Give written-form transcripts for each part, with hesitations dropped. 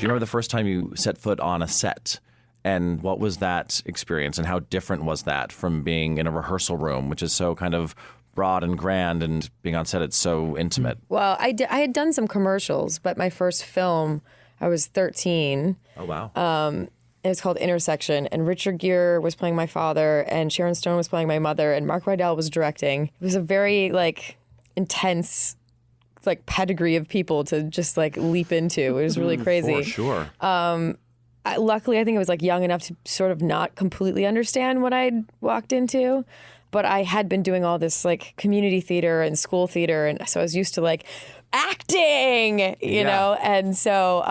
you remember the first time you set foot on a set? And what was that experience, and how different was that from being in a rehearsal room, which is so kind of broad and grand, and being on set, it's so intimate? Well, I had done some commercials, but my first film, I was 13. Oh, wow. It was called Intersection, and Richard Gere was playing my father, and Sharon Stone was playing my mother, and Mark Rydell was directing. It was a very, intense, pedigree of people to just, leap into. It was really crazy. For sure. Luckily, I think I was young enough to sort of not completely understand what I'd walked into, but I had been doing all this community theater and school theater, and so I was used to acting, you know, and so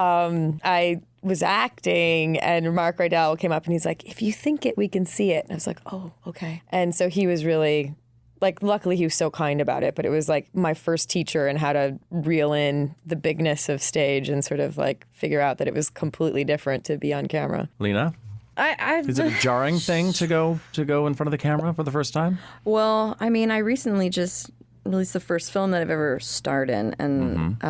I was acting, and Mark Rydell came up and he's like, "If you think it, we can see it." And I was like, "Oh, okay." And so he was really. Luckily he was so kind about it, but it was my first teacher in how to reel in the bigness of stage and sort of figure out that it was completely different to be on camera. Lena? Is it a jarring thing to go in front of the camera for the first time? Well, I mean, I recently just released the first film that I've ever starred in, and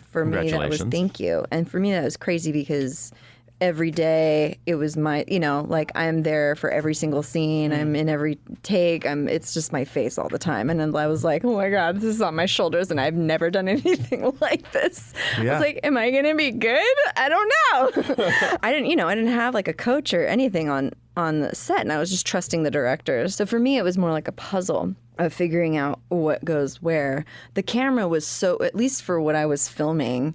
for me that was, thank you. And for me that was crazy because every day it was my, I'm there for every single scene. I'm in every take. It's just my face all the time. And then I was like, oh my God, this is on my shoulders and I've never done anything like this. Yeah. I was like, am I going to be good? I don't know. I didn't have a coach or anything on the set, and I was just trusting the directors. So for me, it was more like a puzzle of figuring out what goes where. The camera was so, at least for what I was filming,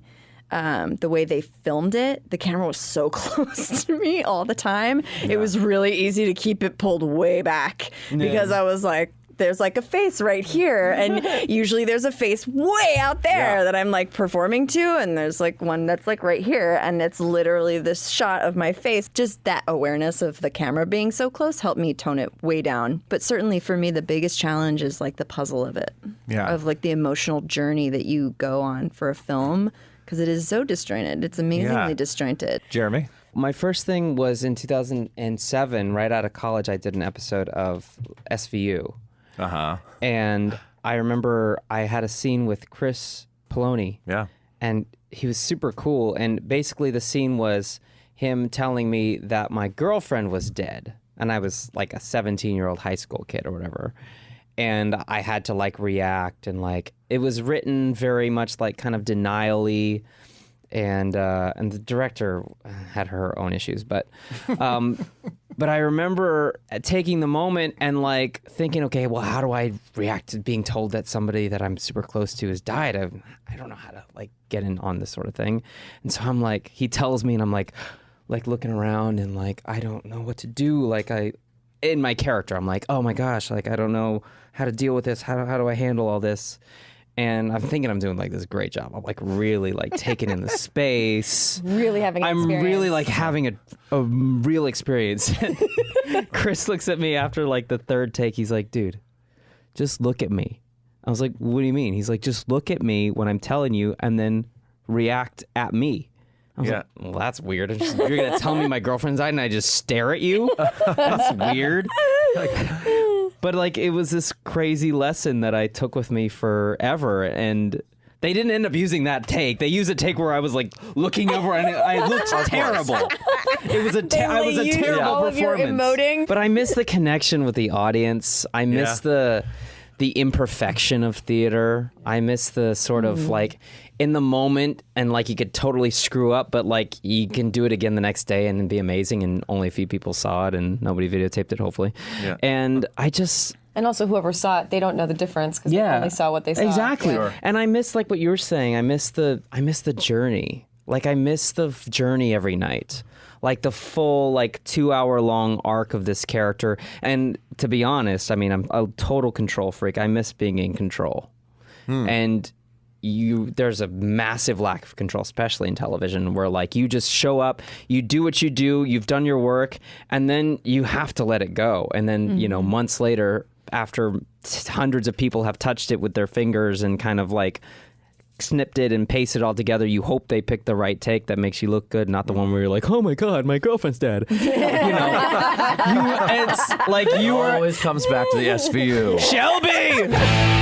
the way they filmed it, the camera was so close to me all the time. Yeah. It was really easy to keep it pulled way back because I was like, there's a face right here, and usually there's a face way out there that I'm performing to, and there's one that's right here, and it's literally this shot of my face. Just that awareness of the camera being so close helped me tone it way down. But certainly for me, the biggest challenge is the puzzle of it, of the emotional journey that you go on for a film. Because it is so disjointed. It's amazingly disjointed. Jeremy? My first thing was in 2007, right out of college, I did an episode of SVU. Uh-huh. And I remember I had a scene with Chris Poloni. Yeah. And he was super cool. And basically the scene was him telling me that my girlfriend was dead. And I was a 17-year-old high school kid or whatever. And I had to react, and it was written very much kind of denial-y, and the director had her own issues, but I remember taking the moment and thinking, okay, well, how do I react to being told that somebody that I'm super close to has died? I don't know how to get in on this sort of thing, and so I'm he tells me, and I'm looking around, and I don't know what to do, in my character, I'm oh my gosh, I don't know how to deal with this. How do I handle all this? And I'm thinking I'm doing this great job. I'm really taking in the space. Really having an experience. I'm really having a real experience. Chris looks at me after the third take. He's like, dude, just look at me. I was like, what do you mean? He's like, just look at me when I'm telling you and then react at me. I was like, well, that's weird. You're going to tell me my girlfriend's died and I just stare at you? That's weird. But it was this crazy lesson that I took with me forever. And they didn't end up using that take. They used a take where I was looking over and I looked terrible. It was I was a terrible all performance. Of your emoting. But I miss the connection with the audience. I miss the imperfection of theater. I miss the sort of in the moment, and you could totally screw up, but you can do it again the next day and then be amazing, and only a few people saw it and nobody videotaped it, hopefully. Yeah. And and also whoever saw it, they don't know the difference because they only saw what they saw. Exactly. Sure. And I miss what you were saying. I miss the journey. I miss the journey every night. The full 2-hour long arc of this character. And to be honest, I mean, I'm a total control freak. I miss being in control. And there's a massive lack of control, especially in television, where you just show up, you do what you do, you've done your work, and then you have to let it go. And then, months later, after hundreds of people have touched it with their fingers and kind of snipped it and pasted it all together, you hope they pick the right take that makes you look good, not the one where you're oh my God, my girlfriend's dead. It's you always comes back to the SVU. Shelby!